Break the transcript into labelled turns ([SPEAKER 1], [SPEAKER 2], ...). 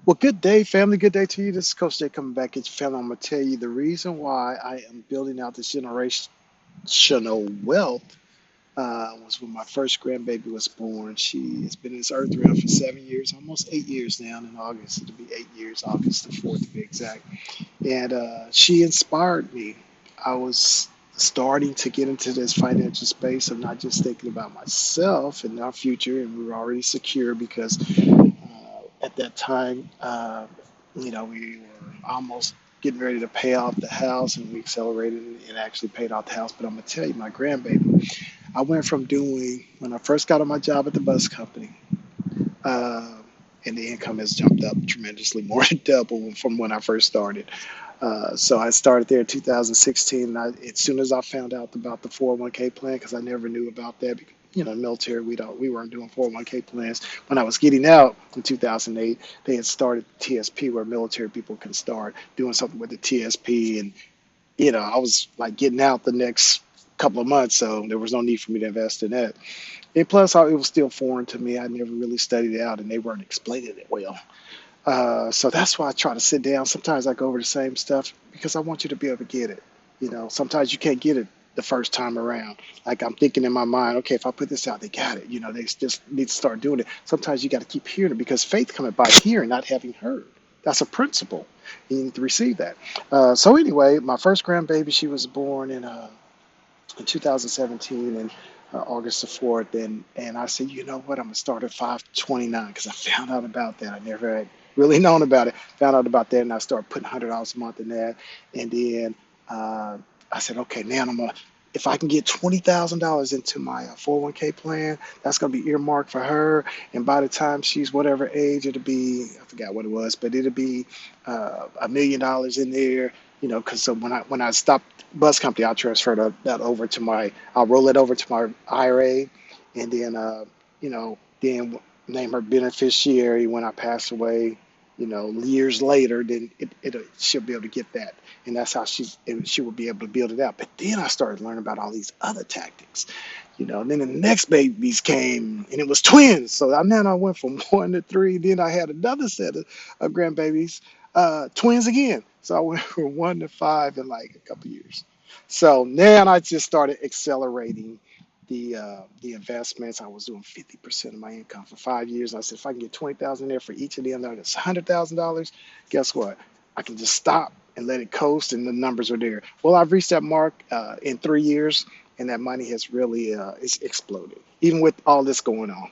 [SPEAKER 1] Well, good day, family. Good day to you. This is Coach Jay coming back at you, family. I'm going to tell you the reason why I am building out this generational wealth was when my first grandbaby was born. She has been in this earth realm for 7 years, almost 8 years now. In August, it'll be 8 years, August the 4th to be exact. And she inspired me. I was starting to get into this financial space of not just thinking about myself and our future, and we were already secure because at that time, we were almost getting ready to pay off the house, and we accelerated and actually paid off the house. But I'm gonna tell you, my grandbaby, I went from doing when I first got on my job at the bus company, uh, and the income has jumped up tremendously, more than double from when I first started. So I started there in 2016. And as soon as I found out about the 401k plan, because I never knew about that, because, military, we weren't doing 401k plans. When I was getting out in 2008, they had started TSP, where military people can start doing something with the TSP, and I was like getting out the next couple of months, so there was no need for me to invest in that. And plus, it was still foreign to me. I never really studied it out, and they weren't explaining it well. So that's why I try to sit down. Sometimes I go over the same stuff because I want you to be able to get it. Sometimes you can't get it the first time around. Like I'm thinking in my mind, okay, if I put this out, they got it. They just need to start doing it. Sometimes you got to keep hearing it because faith coming by hearing, not having heard. That's a principle. You need to receive that. So anyway, my first grandbaby, she was born in 2017 and August the 4th. And I said, you know what? I'm going to start at 529 because I found out about that. I never had really known about it. Found out about that and I started putting $100 a month in that. And then uh, I said, okay, now if I can get $20,000 into my 401k plan, that's going to be earmarked for her. And by the time she's whatever age, it'll be, I forgot what it was, but it'll be $1 million in there. Because so when I stopped bus company, I'll transfer that over to I'll roll it over to my IRA, and then then name her beneficiary when I pass away. Years later, then she'll be able to get that, and that's how she will be able to build it out. But then I started learning about all these other tactics. And then the next babies came, and it was twins. So I went from one to three. Then I had another set of grandbabies, twins again. So I went from one to five in like a couple years. So then I just started accelerating the investments. I was doing 50% of my income for 5 years. I said if I can get 20,000 there for each of them, that's $100,000. Guess what? I can just stop and let it coast, and the numbers are there. Well, I've reached that mark in 3 years, and that money has really it's exploded, even with all this going on.